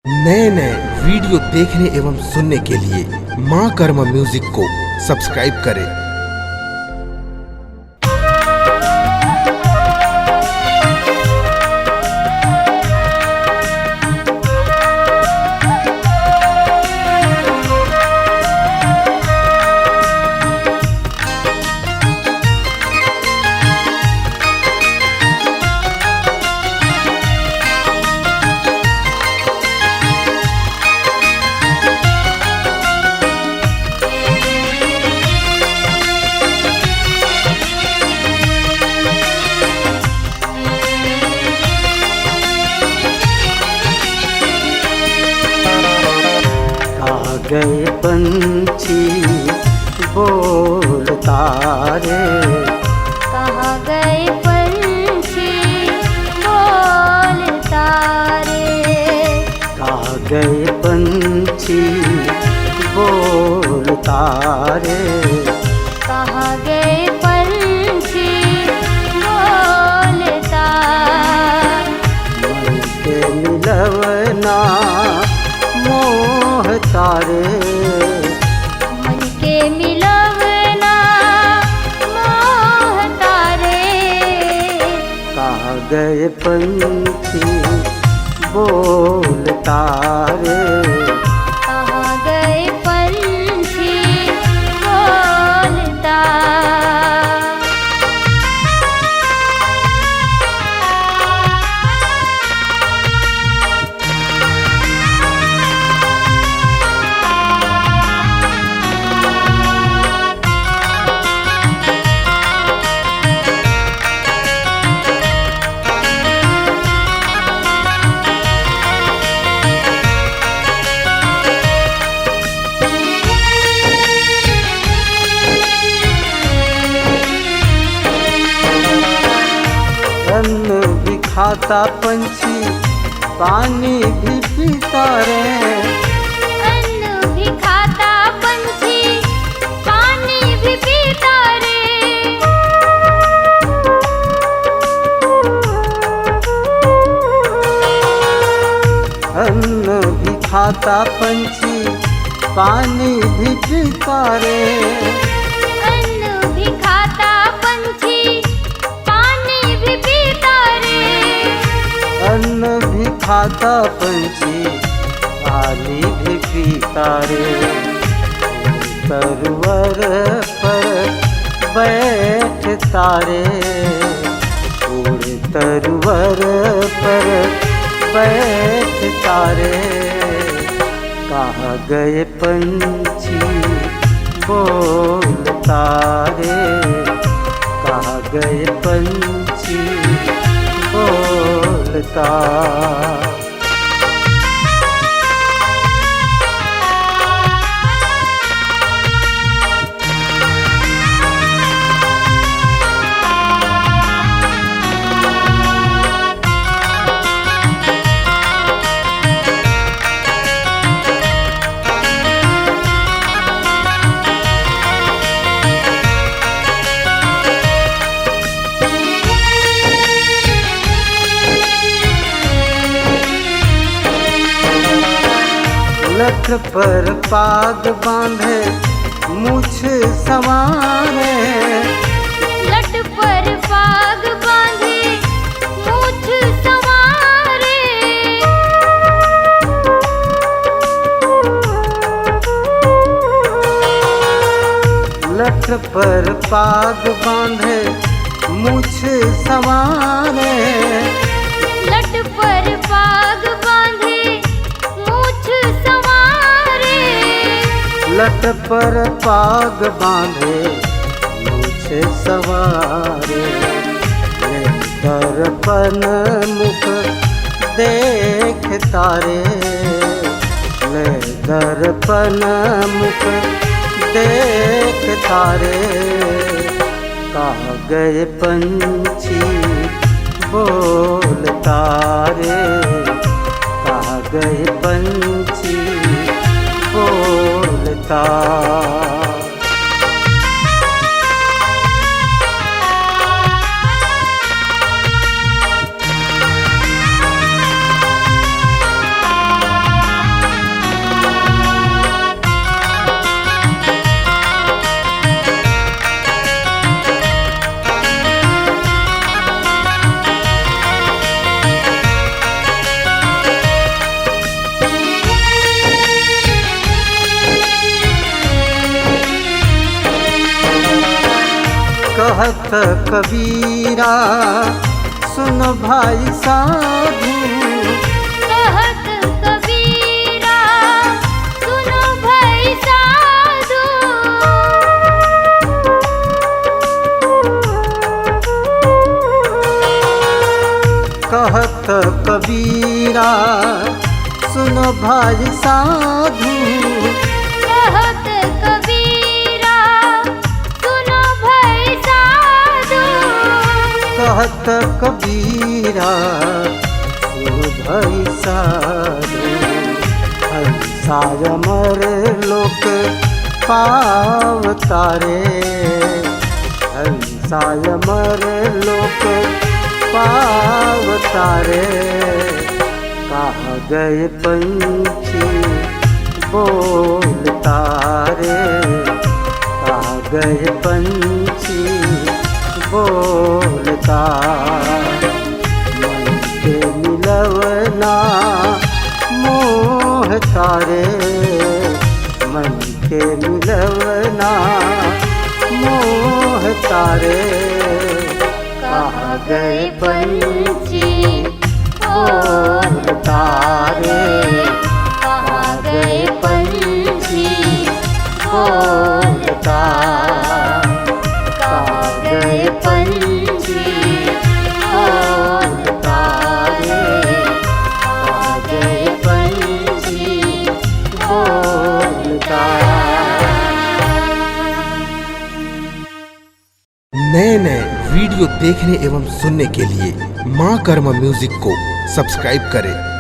नए नए वीडियो देखने एवं सुनने के लिए मां कर्मा म्यूजिक को सब्सक्राइब करें। गए पंछी बोलता रे, कहाँ गए पंछी बोलता रे, कहाँ गए पंछी बोलता रे, कहाँ गए पंछी बोलता। मन के मिलवना मोह तारे, मन के मिलवना मोह तारे, कहाँ गए पंछी बोलता रे, कहाँ गए पंछी बोलता। अन्न भी खाता पंछी पानी भी पीता रे, अन्न भी खाता पंछी पानी भी पीता रे, अन्न भी खाता पंछी पानी भी पीता रे, अन्न भी खाता पंछी पानी भी पीता रे, अन्न भी खाता पंछी पानी भी पीता रे, तरवर पर बैठता रे, उड़े तरवर पर बैठता रे, कहाँ गए पंछी बोलता रे, कहाँ गए पंछी बोलता। लठ पर पाग बांधे मूछ संवारे, लट पर पाग बांधे मूछ संवारे, लठ पर पाग बांधे मूछ संवारे, लट पर पाग बांधे मूछ संवारे, लठ पर पाग बांधे मूछ सवारे, दर्पण मुख देखता रे, दर्पण मुख देखता रे, कहाँ गए पंछी बोलता रे, कहाँ गए पंछी बोलता। कहत कबीरा सुन भाई साधु, कहत कबीरा सुनो भाई साधु। कहत कबीरा सुन भाई साधु, कहत कबीरा सुनो भाई साधु। कहत कबीरा सुन भाई साधु। संसार मर लोक पावतारे, संसार मर लोक पावतारे। कहाँ गए पंछी बोलता रे, कहाँ गए पंछी बोलता। मन के मिलवना मोह तारे, मन के मिलवना मोह तारे। कहाँ गए पंछी बोलता रे, कहाँ गए पंछी बोलता। कहाँ गए पंछी बोलता रे, कहाँ गए पंछी बोलता। नए नए वीडियो देखने एवं सुनने के लिए माँ कर्मा म्यूजिक को सब्सक्राइब करें।